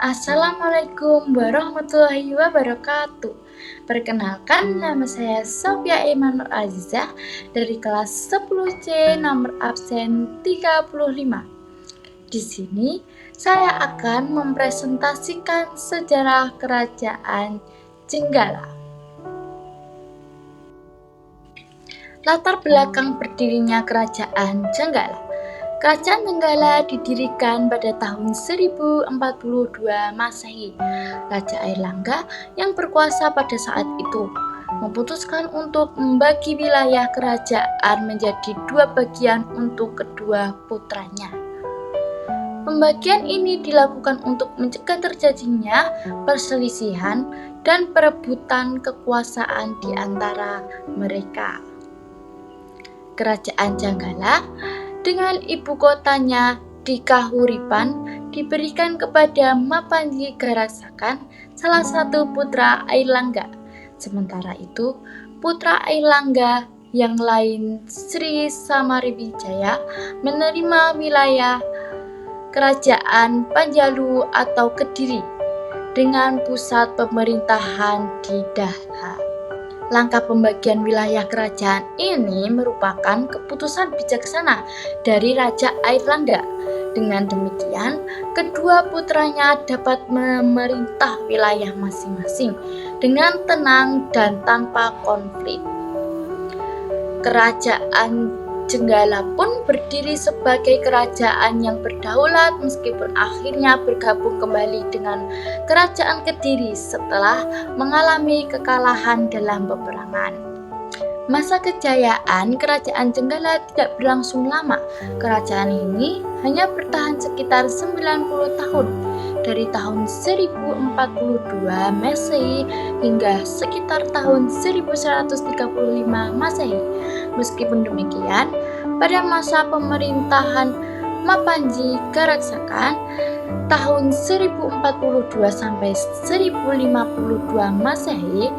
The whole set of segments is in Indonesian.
Assalamualaikum warahmatullahi wabarakatuh. Perkenalkan, nama saya Sofia Iman Nur Azizah dari kelas 10C nomor absen 35. Di sini saya akan mempresentasikan sejarah Kerajaan Jenggala. Latar belakang berdirinya Kerajaan Jenggala. Kerajaan Jenggala didirikan pada tahun 1042 Masehi. Raja Airlangga yang berkuasa pada saat itu memutuskan untuk membagi wilayah kerajaan menjadi dua bagian untuk kedua putranya. Pembagian ini dilakukan untuk mencegah terjadinya perselisihan dan perebutan kekuasaan di antara mereka. Kerajaan Jenggala dengan ibu kotanya di Kahuripan diberikan kepada Mapanji Garaksakan, salah satu putra Airlangga. Sementara itu, putra Airlangga yang lain, Sri Samariwijaya, menerima wilayah Kerajaan Panjalu atau Kediri dengan pusat pemerintahan di Daha. Langkah pembagian wilayah kerajaan ini merupakan keputusan bijaksana dari Raja Airlangga. Dengan demikian, kedua putranya dapat memerintah wilayah masing-masing dengan tenang dan tanpa konflik. Kerajaan Jenggala pun berdiri sebagai kerajaan yang berdaulat meskipun akhirnya bergabung kembali dengan Kerajaan Kediri setelah mengalami kekalahan dalam peperangan. Masa kejayaan Kerajaan Jenggala tidak berlangsung lama. Kerajaan ini hanya bertahan sekitar 90 tahun, dari tahun 1042 Masehi hingga sekitar tahun 1135 Masehi. Meskipun demikian, pada masa pemerintahan Mapanji Garaksakan tahun 1042 sampai 1052 Masehi,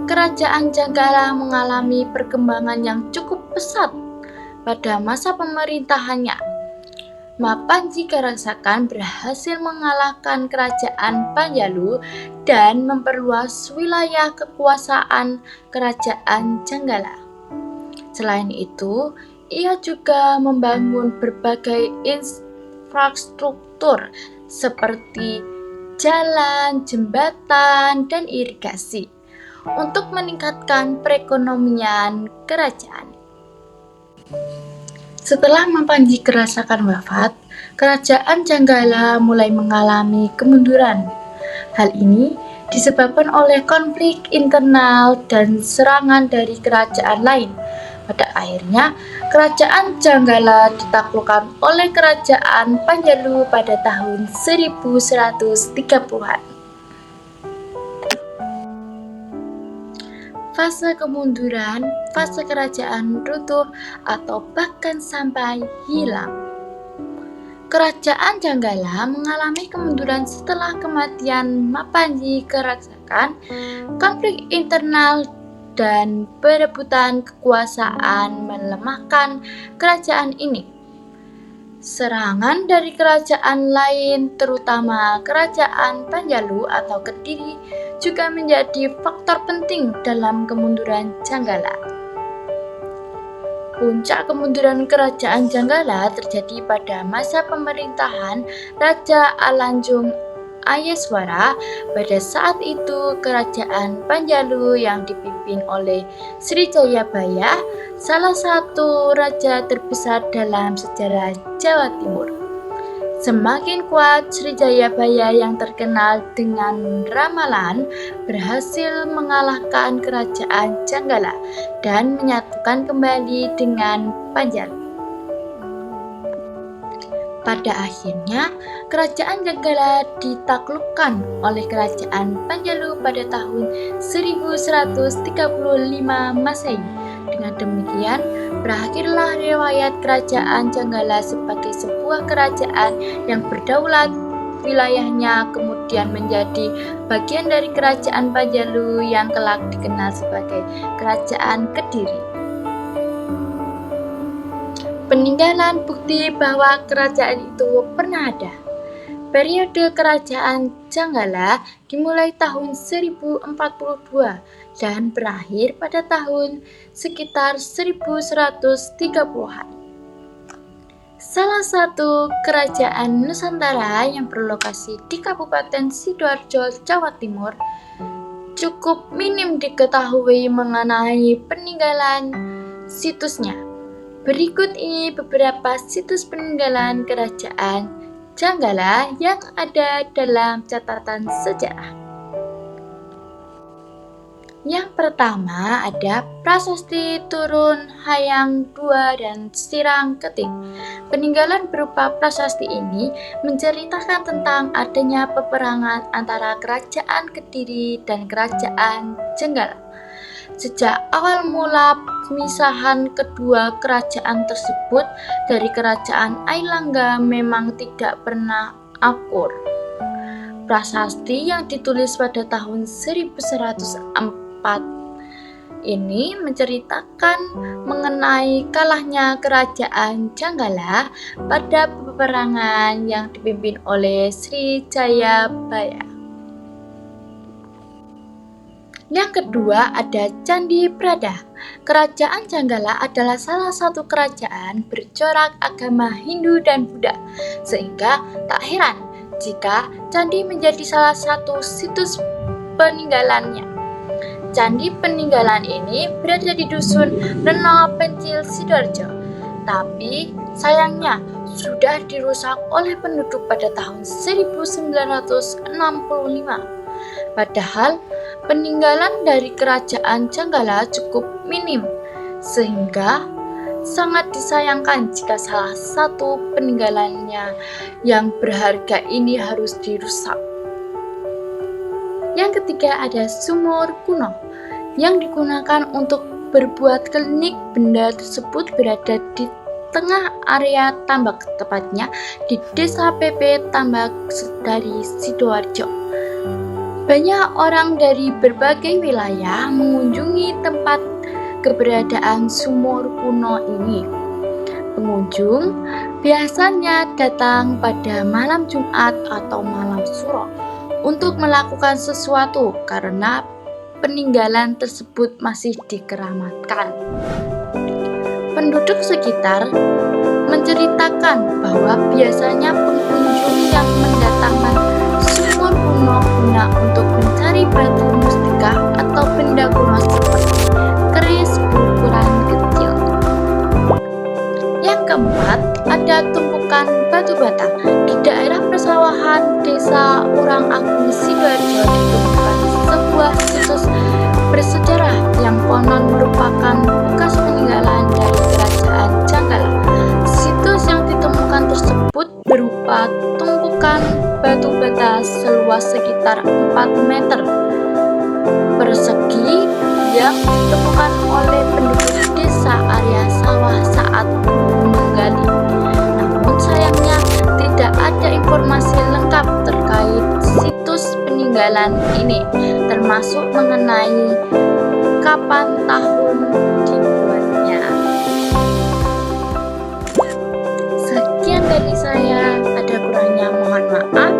Kerajaan Jenggala mengalami perkembangan yang cukup pesat. Pada masa pemerintahannya, Mapanji Garaksakan berhasil mengalahkan Kerajaan Panjalu dan memperluas wilayah kekuasaan Kerajaan Jenggala. Selain itu, ia juga membangun berbagai infrastruktur seperti jalan, jembatan, dan irigasi untuk meningkatkan perekonomian kerajaan. Setelah Mapanji Garaksakan wafat, Kerajaan Jenggala mulai mengalami kemunduran. Hal ini disebabkan oleh konflik internal dan serangan dari kerajaan lain. Pada akhirnya, Kerajaan Jenggala ditaklukkan oleh Kerajaan Panjalu pada tahun 1130-an. Fase kemunduran, fase kerajaan runtuh atau bahkan sampai hilang. Kerajaan Jenggala mengalami kemunduran setelah kematian Mapanji Garaksakan. Konflik internal dan perebutan kekuasaan melemahkan kerajaan ini. Serangan dari kerajaan lain, terutama Kerajaan Panjalu atau Kediri, juga menjadi faktor penting dalam kemunduran Jenggala. Puncak kemunduran Kerajaan Jenggala terjadi pada masa pemerintahan Raja Alanjung Ayeswara. Pada saat itu, Kerajaan Panjalu yang dipimpin oleh Srijayabaya, salah satu raja terbesar dalam sejarah Jawa Timur. Semakin kuat, Srijayabaya yang terkenal dengan ramalan berhasil mengalahkan Kerajaan Jenggala dan menyatukan kembali dengan Panjalu. Pada akhirnya, Kerajaan Jenggala ditaklukkan oleh Kerajaan Panjalu pada tahun 1135 Masehi. Dengan demikian, berakhirlah riwayat Kerajaan Jenggala sebagai sebuah kerajaan yang berdaulat. Wilayahnya kemudian menjadi bagian dari Kerajaan Panjalu yang kelak dikenal sebagai Kerajaan Kediri. Peninggalan bukti bahwa kerajaan itu pernah ada. Periode kerajaan Janggala dimulai tahun 1042 dan berakhir pada tahun sekitar 1130-an. Salah satu kerajaan Nusantara yang berlokasi di Kabupaten Sidoarjo, Jawa Timur, cukup minim diketahui mengenai peninggalan situsnya. Berikut ini beberapa situs peninggalan kerajaan Janggala yang ada dalam catatan sejarah. Yang pertama ada Prasasti Turun Hayang II dan Sirang Keting. Peninggalan berupa prasasti ini menceritakan tentang adanya peperangan antara Kerajaan Kediri dan Kerajaan Janggala. Sejak awal mula pemisahan kedua kerajaan tersebut dari Kerajaan Ailangga memang tidak pernah akur. Prasasti yang ditulis pada tahun 1104 ini menceritakan mengenai kalahnya Kerajaan Janggala pada peperangan yang dipimpin oleh Sri Jayabaya. Yang kedua ada Candi Brada. Kerajaan Janggala adalah salah satu kerajaan bercorak agama Hindu dan Buddha, sehingga tak heran jika candi menjadi salah satu situs peninggalannya. Candi peninggalan ini berada di Dusun Reno Pencil, Sidoarjo, tapi sayangnya sudah dirusak oleh penduduk pada tahun 1965. Padahal peninggalan dari kerajaan Janggala cukup minim, sehingga sangat disayangkan jika salah satu peninggalannya yang berharga ini harus dirusak. Yang ketiga ada sumur kuno yang digunakan untuk berbuat klinik. Benda tersebut berada di tengah area tambak, tepatnya di Desa PP Tambak dari Sidoarjo. Banyak orang dari berbagai wilayah mengunjungi tempat keberadaan sumur kuno ini. Pengunjung biasanya datang pada malam Jumat atau malam Suro untuk melakukan sesuatu karena peninggalan tersebut masih dikeramatkan. Penduduk sekitar menceritakan bahwa biasanya pengunjung yang mendatangkan sumur kuno guna untuk mencari batu mustika atau benda kuno seperti keris berukuran kecil. Yang keempat, ada tumpukan batu bata. Di daerah persawahan Desa Urang Agung, Sidoarjo ditemukan sebuah situs bersejarah yang konon merupakan bekas peninggalan dari Kerajaan Janggala. Situs yang ditemukan tersebut berupa tumpukan batu bata seluas sekitar 4 meter persegi yang ditemukan oleh penduduk desa area sawah saat menggali. Namun sayangnya tidak ada informasi lengkap terkait situs peninggalan ini, termasuk mengenai kapan tahun dibuatnya. Sekian dari saya, ada kurangnya mohon maaf.